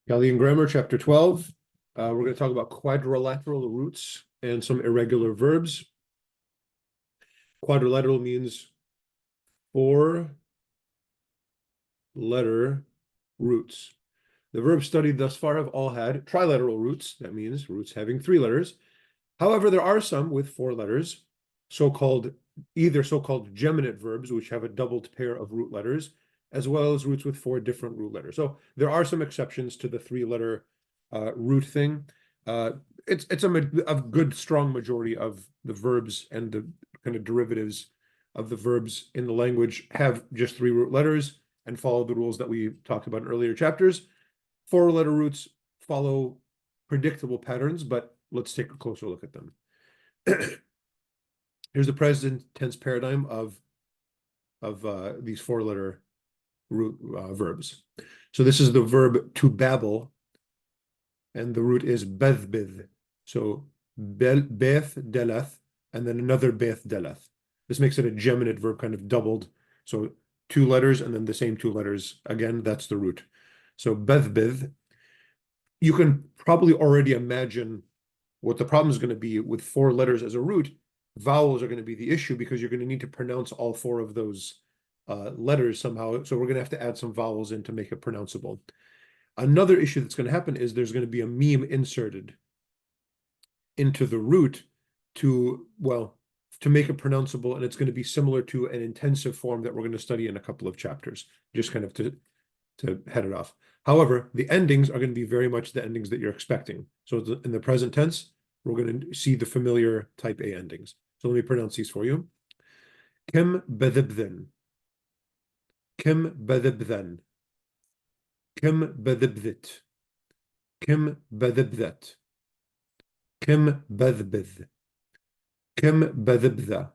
Chaldean Grammar, Chapter 12. We're going to talk about quadrilateral roots and some irregular verbs. Quadrilateral means four-letter roots. The verbs studied thus far have all had trilateral roots. That means roots having 3 letters. However, there are some with 4 letters, either so-called geminate verbs, which have a doubled pair of root letters, as well as roots with 4 different root letters. So there are some exceptions to the 3-letter root thing. It's a good, strong majority of the verbs and the kind of derivatives of the verbs in the language have just 3 root letters and follow the rules that we talked about in earlier chapters. 4-letter roots follow predictable patterns, but let's take a closer look at them. Here's the present tense paradigm of these 4-letter root verbs. So this is the verb to babble, and the root is bethbith. So beth delath, and then another beth delath. This makes it a geminate verb, kind of doubled. So 2 letters and then the same 2 letters again. That's the root. So bethbith. You can probably already imagine what the problem is going to be with 4 letters as a root. Vowels are going to be the issue because you're going to need to pronounce all 4 of those letters somehow. So we're going to have to add some vowels in to make it pronounceable. Another issue that's going to happen is there's going to be a meme inserted into the root to make it pronounceable, and it's going to be similar to an intensive form that we're going to study in a couple of chapters, just kind of to head it off. However, the endings are going to be very much the endings that you're expecting. So in the present tense, we're going to see the familiar type A endings. So let me pronounce these for you. Kim bedibdin. Kim bedibdin. Kim bedibdit. Kim bedibdat. Kim bedbid. Kim bedibda.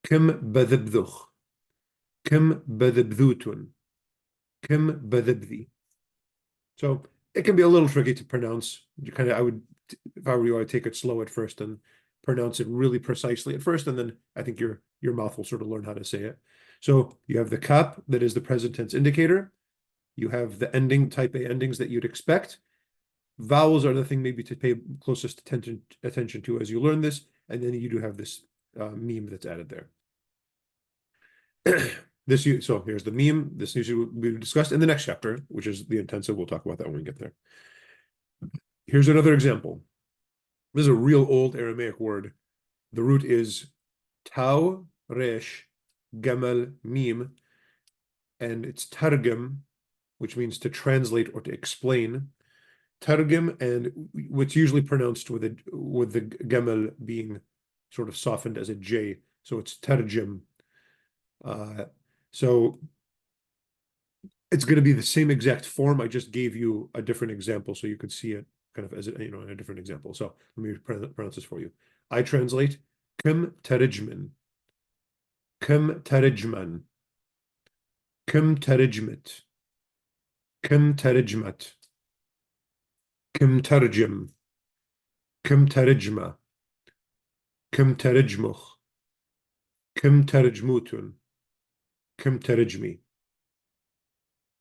Kim bedibduch. Kim bedibdutun. Kim bedibdi. So it can be a little tricky to pronounce. If I were you, I'd take it slow at first and pronounce it really precisely at first, and then I think your mouth will sort of learn how to say it. So you have the kap, that is the present tense indicator. You have the ending, type A endings that you'd expect. Vowels are the thing maybe to pay closest attention to as you learn this, and then you do have this meme that's added there. So here's the meme. This usually will be discussed in the next chapter, which is the intensive. We'll talk about that when we get there. Here's another example. This is a real old Aramaic word. The root is tau resh gamel meme, and it's targum, which means to translate or to explain. Targum, and what's usually pronounced with the gamel being sort of softened as a J, so it's tarjum. So it's going to be the same exact form. I just gave you a different example so you could see it kind of as in a different example. So let me pronounce this for you. I translate kim tarijman, kim tarijman, kim tarijmit, kim tarijmat, kim tarjim, kim tarijma, kim tarijmuch, kim tarijmutun, kim tarijmi.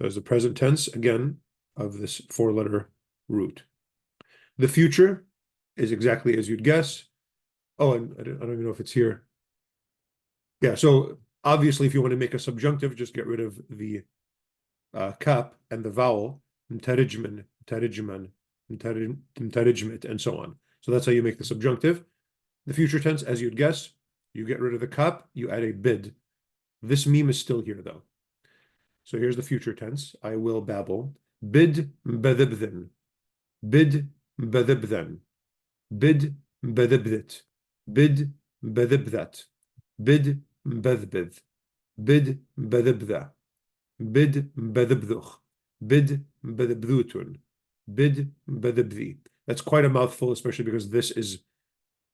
There's the present tense, again, of this 4-letter root. The future is exactly as you'd guess. Oh, and I don't even know if it's here. Yeah, so obviously, if you want to make a subjunctive, just get rid of the kap and the vowel, tarijman, tarijman, tarijmit, and so on. So that's how you make the subjunctive. The future tense, as you'd guess, you get rid of the kap, you add a bid. This meme is still here, though. So here's the future tense. I will babble. Bid bedibdin. Bid bedibdin. Bid bedibdit. Bid bedibdat. Bid bedbid. Bid bedibda. Bid bedibduch. Bid bedibdutun. Bid bedibdi. That's quite a mouthful, especially because this is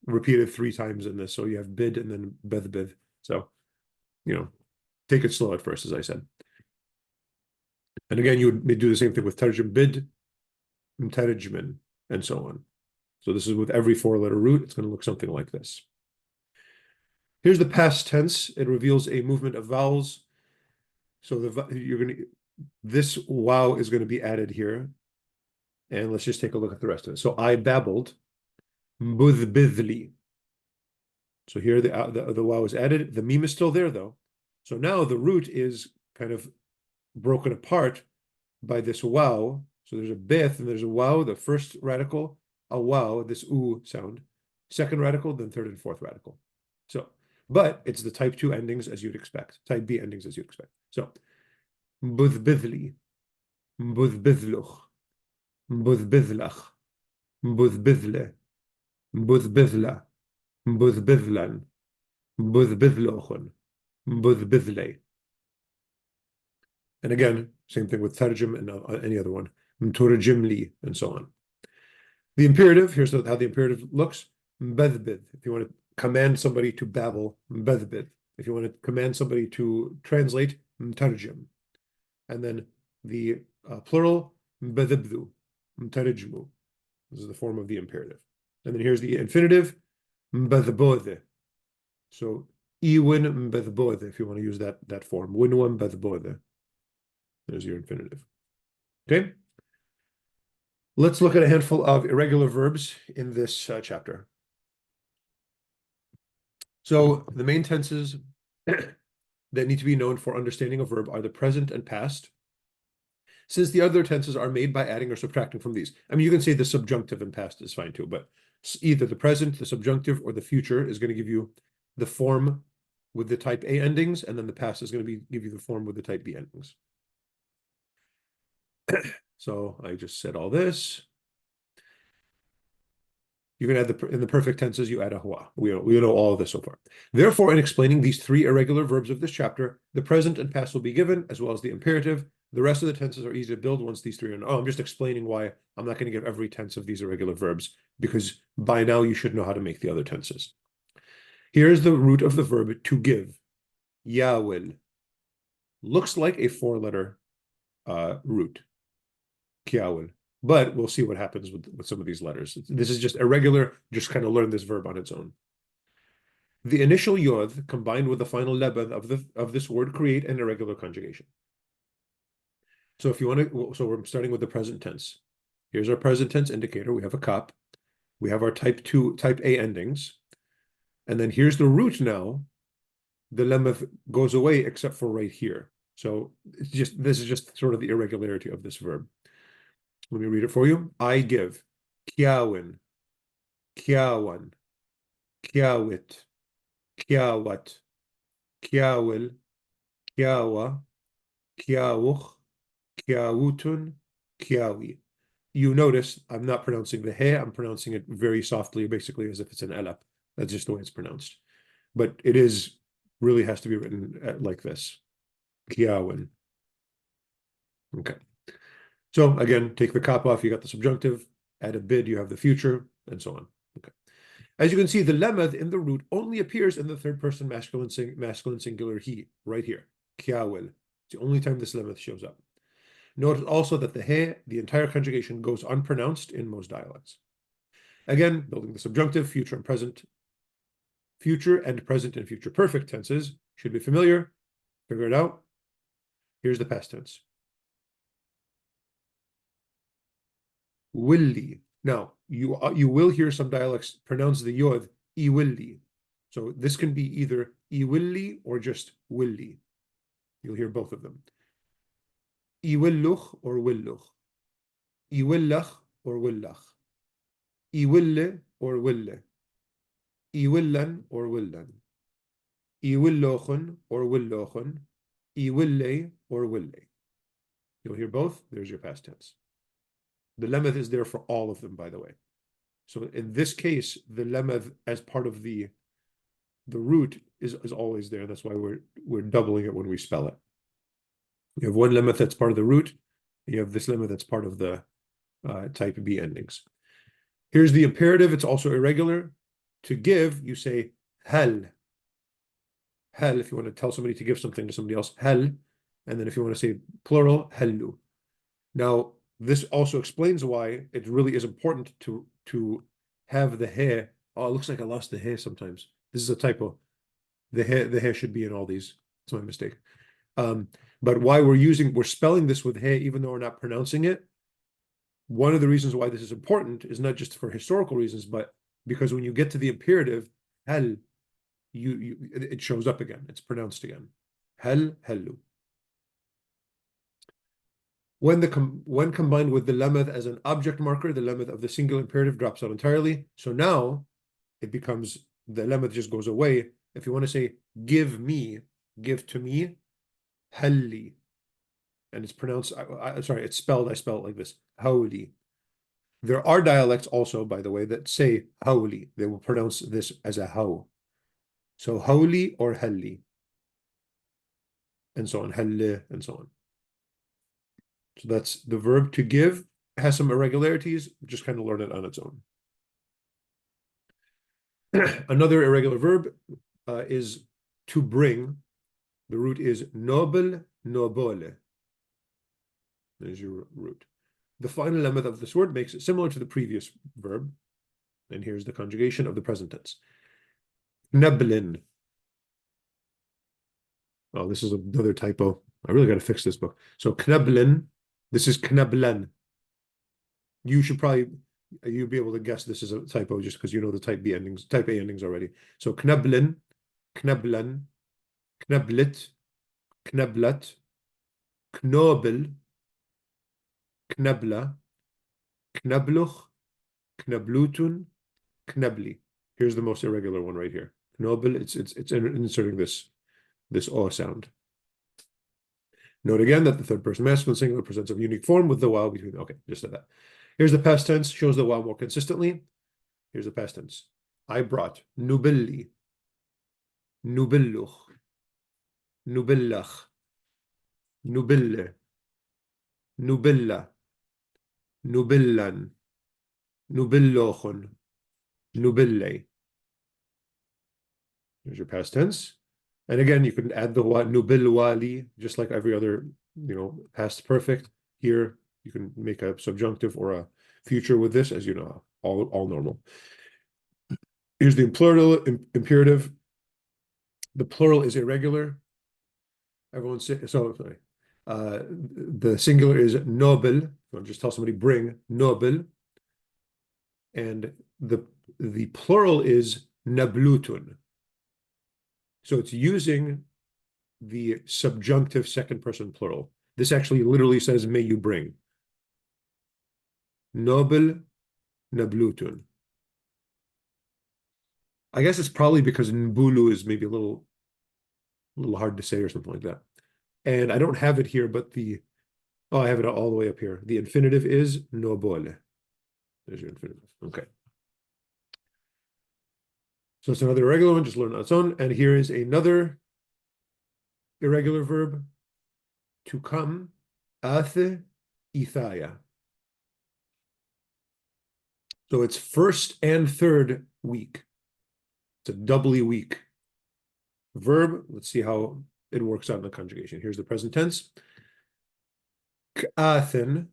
repeated 3 times in this. So you have bid and then bedbid. So, take it slow at first, as I said. And again, you would do the same thing with tarjum bid, tarjman, and so on. So this is with every 4-letter root. It's going to look something like this. Here's the past tense. It reveals a movement of vowels. So this wow is going to be added here. And let's just take a look at the rest of it. So I babbled, mbudbidli. So here the waw is added. The meme is still there though. So now the root is kind of broken apart by this waw. So there's a beth and there's a waw, the first radical, a waw, this u sound, second radical, then third and fourth radical. So, but it's the type 2 endings as you'd expect, type B endings as you'd expect. So, mbudbidli, mbudbidluch, mbudbidlach, mbudbidle, mbudbidla, mbudbidlan, mbudbidlochun, mbudbidle. And again, same thing with tarjum and any other one, mturjimli, and so on. The imperative, here's how the imperative looks, mbedbid. If you want to command somebody to babble, mbedbid. If you want to command somebody to translate, mtarjim. And then the plural, mbedibdu, mtarijmu. This is the form of the imperative. And then here's the infinitive, mbedbode. So, iwin mbedbode, if you want to use that form. Winwa mbedbode. There's your infinitive. Okay? Let's look at a handful of irregular verbs in this chapter. So the main tenses that need to be known for understanding a verb are the present and past, since the other tenses are made by adding or subtracting from these. I mean, you can say the subjunctive and past is fine too, but either the present, the subjunctive, or the future is going to give you the form with the type A endings, and then the past is going to give you the form with the type B endings. So I just said all this. You can add in the perfect tenses, you add a hua. We know all of this so far. Therefore, in explaining these 3 irregular verbs of this chapter, the present and past will be given, as well as the imperative. The rest of the tenses are easy to build once these 3 are known. Oh, I'm just explaining why I'm not going to give every tense of these irregular verbs, because by now you should know how to make the other tenses. Here's the root of the verb to give. Yawil. Looks like a 4-letter root. Kiawil. But we'll see what happens with some of these letters. This is just irregular, just kind of learn this verb on its own. The initial yod combined with the final lebed of this word create an irregular conjugation. So if you want to, so we're starting with the present tense. Here's our present tense indicator. We have a kap. We have our type A endings. And then here's the root now. The lemeth goes away except for right here. So this is just sort of the irregularity of this verb. Let me read it for you. I give. Kiawin. Kiawan. Kiawit. Kiawat. Kiawil. Kiawa. Kiawuch. Kiawutun. Kiawi. You notice I'm not pronouncing the he, I'm pronouncing it very softly, basically as if it's an elap. That's just the way it's pronounced. But it really has to be written like this. Kiawin. Okay. So again, take the kap off, you got the subjunctive, add a bid, you have the future, and so on. Okay. As you can see, the lemeth in the root only appears in the third person masculine singular he, right here. Kiawil. It's the only time this lemeth shows up. Notice also that the he, the entire conjugation, goes unpronounced in most dialects. Again, building the subjunctive, future and present and future perfect tenses should be familiar. Figure it out. Here's the past tense. Willi. Now, you will hear some dialects pronounce the yod iwilli. So this can be either iwilli or just willi. You'll hear both of them. Iwilluch or willuch. Iwillach or willach. Iwille or wille. Iwillan or willan. Iwillochun or willochun. Iwille or wille. You'll hear both. There's your past tense. The lemeth is there for all of them, by the way. So in this case, the lemeth as part of the root is always there. That's why we're doubling it when we spell it. You have one lemeth that's part of the root. You have this lemeth that's part of the type B endings. Here's the imperative. It's also irregular. To give, you say hel. Hel, if you want to tell somebody to give something to somebody else, hel. And then if you want to say plural, hellu. Now, this also explains why it really is important to have the he. Oh, it looks like I lost the he sometimes. This is a typo. The he should be in all these. It's my mistake. But why we're spelling this with he, even though we're not pronouncing it, one of the reasons why this is important is not just for historical reasons, but because when you get to the imperative, hal, it shows up again. It's pronounced again. Hal, halu. When combined with the lameth as an object marker, the lameth of the singular imperative drops out entirely. So now it becomes, the lameth just goes away. If you want to say, give me, give to me, halli. And it's pronounced, sorry, it's spelled, I spell it like this, hawli. There are dialects also, by the way, that say hawli. They will pronounce this as a haw. So hawli or halli. And so on, halle, and so on. So that's the verb to give. Has some irregularities, just kind of learn it on its own. Another irregular verb is to bring. The root is noble, nobole. There's your root. The final lemma of this word makes it similar to the previous verb. And here's the conjugation of the present tense. Kneblin. Oh, this is another typo. I really got to fix this book. So kneblin, this is kneblen. You should probably, you'll be able to guess this is a typo just because you know the type A endings already. So kneblin, kneblen, kneblit, kneblet, knobel, knebla, knebluch, kneblutun, knebli. Here's the most irregular one right here. Knobel, it's inserting this O sound. Note again that the third person masculine singular presents a unique form with the wow between. Okay, just said that. Here's the past tense, shows the wow more consistently. Here's the past tense. I brought nubilli, nubilluch, nubillach, nubille, nubilla, nubillan, nubillochun, nubille. There's your past tense. And again, you can add the nubilwali, just like every other, past perfect. Here, you can make a subjunctive or a future with this, as you know, all normal. Here's the plural imperative. The plural is irregular. Everyone say so. Sorry. The singular is noble. I'll just tell somebody bring noble, and the plural is nablutun. So it's using the subjunctive second person plural. This actually literally says, may you bring. Noble, nablutun. I guess it's probably because nbulu is maybe a little hard to say or something like that. And I don't have it here, but I have it all the way up here. The infinitive is nobole. There's your infinitive. Okay. So it's another irregular one, just learn on its own. And here is another irregular verb, to come, athe, ithaya. So it's first and third week. It's a doubly weak verb. Let's see how it works out in the conjugation. Here's the present tense. K'athen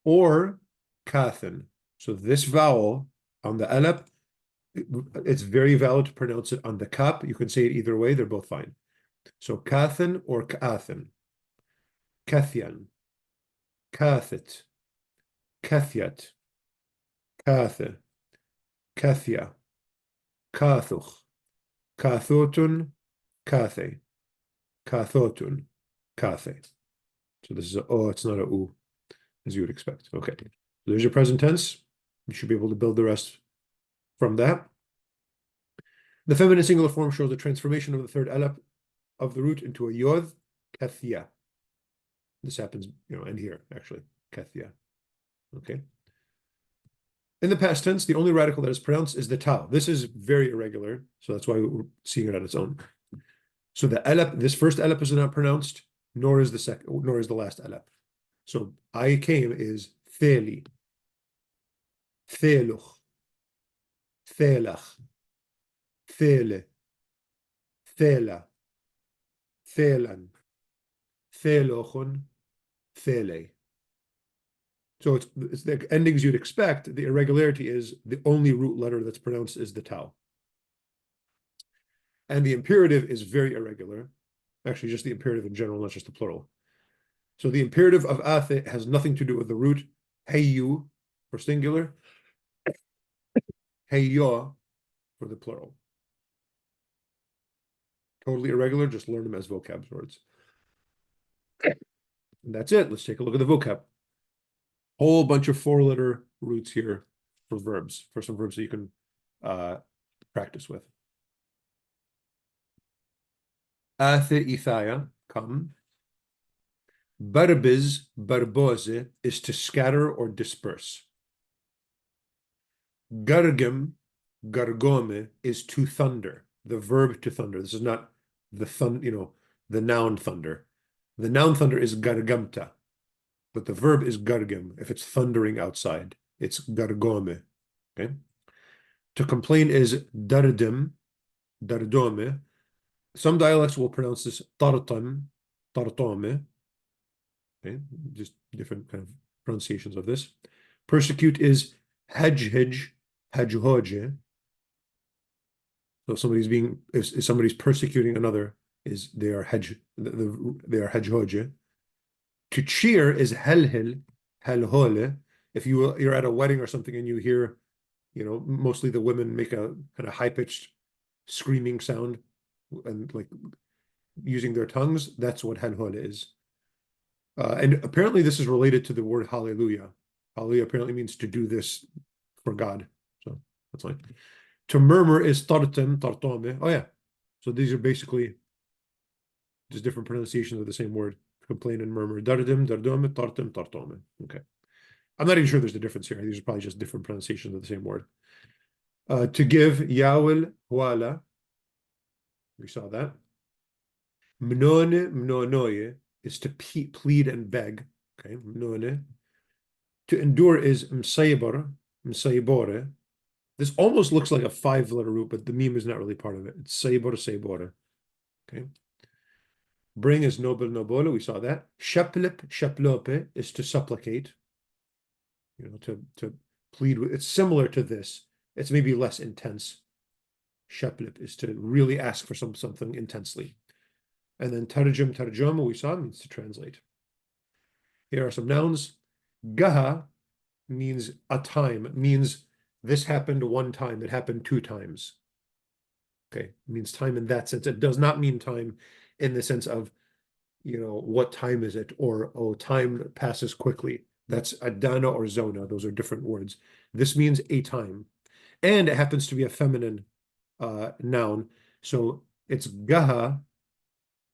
or kathen. So this vowel on the alep, it's very valid to pronounce it on the kap. You can say it either way. They're both fine. So kathen or k'athen. Kathyan. Kathet. Kathyat. Kathe. Kathya. Kathuch. Kathotun. Kathe. Kathotun. Kathe. So this is it's not a u, as you would expect. Okay. So there's your present tense. You should be able to build the rest from that. The feminine singular form shows the transformation of the third alep of the root into a yod, kathia. This happens, and here, actually, kathia. Okay. In the past tense, the only radical that is pronounced is the tau. This is very irregular, so that's why we're seeing it on its own. So the alep, this first alep is not pronounced, nor is the last alep. So I came is theli, theluch, thelach, thele, thela, thelan, thelochon, thele. So it's the endings you'd expect. The irregularity is the only root letter that's pronounced is the tau. And the imperative is very irregular. Actually, just the imperative in general, not just the plural. So the imperative of athe has nothing to do with the root. Heyu for singular, heyo for the plural. Totally irregular, just learn them as vocab words. And that's it. Let's take a look at the vocab. Whole bunch of four-letter roots here for verbs, for some verbs that you can practice with. Athe ithaya, come. Barbiz, barbose is to scatter or disperse. Gargim, gargome is to thunder, the verb to thunder. This is not the noun thunder. The noun thunder is gargamta, but the verb is gargim. If it's thundering outside, it's gargome. Okay. To complain is dardim, dardome. Some dialects will pronounce this tartam, tartome. Okay, just different kind of pronunciations of this. Persecute is hajhij, hajhoje. So if somebody's persecuting another, they are hajhoje. To cheer is helhil, helhole. If you're at a wedding or something and you hear, mostly the women make a kind of high-pitched screaming sound and like using their tongues, that's what helhole is. And apparently this is related to the word hallelujah. Hallelujah apparently means to do this for God. So that's fine. To murmur is tartem, tartome. Oh yeah. So these are basically just different pronunciations of the same word. Complain and murmur. Dardim, dardome, tartem, tartome. Okay. I'm not even sure there's a difference here. These are probably just different pronunciations of the same word. To give, yawil, huala. We saw that. Mnone, mnonoye is to plead and beg. Okay, mnone. To endure is msaybar, msaybore. This almost looks like a five-letter root, but the meme is not really part of it. It's saybor, saybore. Okay. Bring is nobel, nobole. We saw that. Sheplip, sheplope is to supplicate. To plead with. It's similar to this. It's maybe less intense. Sheplip is to really ask for something intensely. And then tarjum, tarjuma, we saw, means to translate. Here are some nouns. Gaha means a time. It means this happened one time. It happened two times. Okay, it means time in that sense. It does not mean time in the sense of, what time is it? Or, oh, time passes quickly. That's adana or zona. Those are different words. This means a time. And it happens to be a feminine noun. So it's gaha,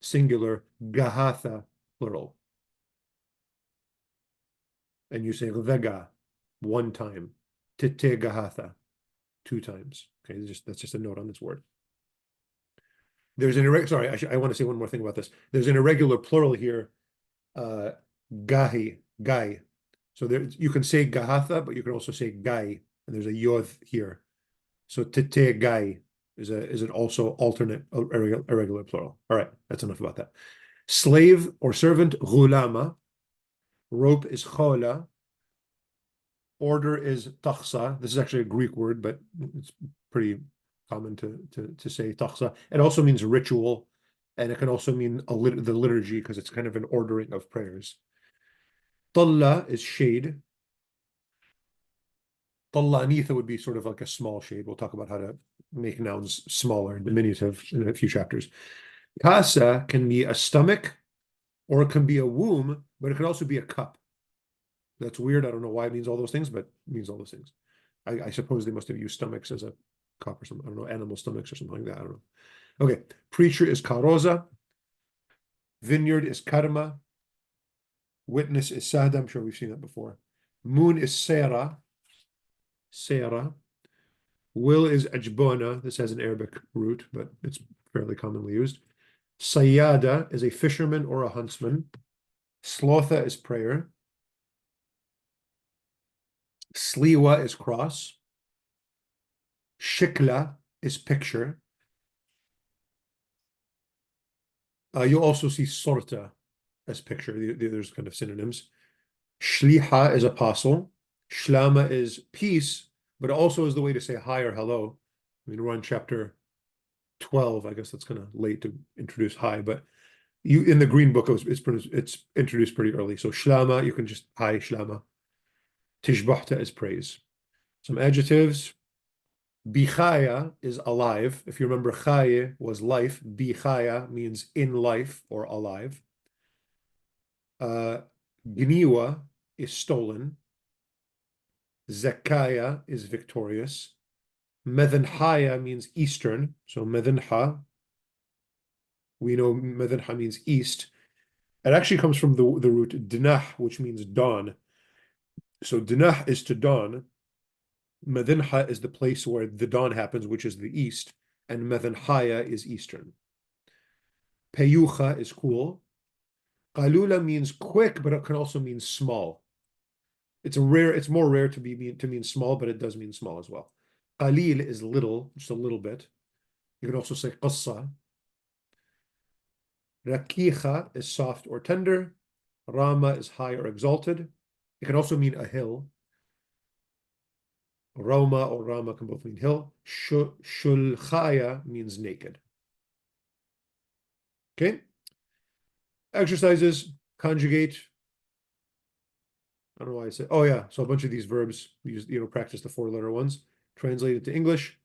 singular, gahatha, plural. And you say vega, one time. Tite gahatha, two times. Okay, that's just a note on this word. There's an irregular, sorry, I want to say one more thing about this. There's an irregular plural here, gahi, gai. So you can say gahatha, but you can also say gai, and there's a yod here. So tite gai is an also alternate irregular plural. All right, that's enough about that. Slave or servant, ghulama. Rope is chola. Order is takhsa. This is actually a Greek word, but it's pretty common to say takhsa. It also means ritual, and it can also mean the liturgy because it's kind of an ordering of prayers. Talla is shade. Talla anitha would be sort of like a small shade. We'll talk about how to make nouns smaller and diminutive in a few chapters. Kasa can be a stomach, or it can be a womb, but it can also be a cup. That's weird. I don't know why it means all those things, but it means all those things. I suppose they must have used stomachs as a cup or something. I don't know, animal stomachs or something like that. I don't know. Okay. Preacher is karoza. Vineyard is karma. Witness is sada. I'm sure we've seen that before. Moon is sera. Sera. Will is ajbona. This has an Arabic root, but it's fairly commonly used. Sayada is a fisherman or a huntsman. Slotha is prayer. Sliwa is cross. Shikla is picture. You'll also see sorta as picture. There's kind of synonyms. Shliha is apostle. Shlama is peace, but also is the way to say hi or hello. I mean, we're on chapter 12. I guess that's kind of late to introduce hi, but in the Green Book, it's introduced pretty early. So shlama, you can just hi shlama. Tishbahta is praise. Some adjectives. Bichaya is alive. If you remember, chaye was life. Bichaya means in life or alive. Gniwa is stolen. Zekaya is victorious. Medenhaya means eastern. So medenha, we know medenha means east. It actually comes from the root dinah, which means dawn. So dinah is to dawn. Medenha is the place where the dawn happens, which is the east, and medenhaya is eastern. Peyucha is cool. Qalula means quick, but it can also mean small. It's more rare to mean small, but it does mean small as well. Qalil is little, just a little bit. You can also say qassa. Rakicha is soft or tender. Rama is high or exalted. It can also mean a hill. Roma or Rama can both mean hill. Shulchaya means naked. Okay. Exercises, conjugate. I don't know why I said, oh yeah. So a bunch of these verbs, we just, practice the 4-letter ones. Translated to English.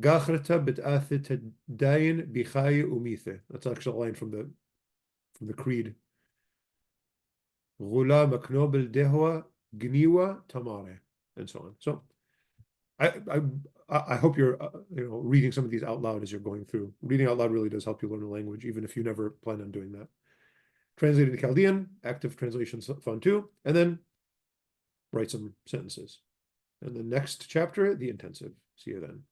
Gachrata b't'athe dayin bichaye umithe. That's actually a line from the creed. Gula maknobel dehwa gniwa tamare, and so on. So I hope you're reading some of these out loud as you're going through. Reading out loud really does help you learn a language, even if you never plan on doing that. Translated to Chaldean, active translation's fun too, and then write some sentences. And the next chapter, the intensive. See you then.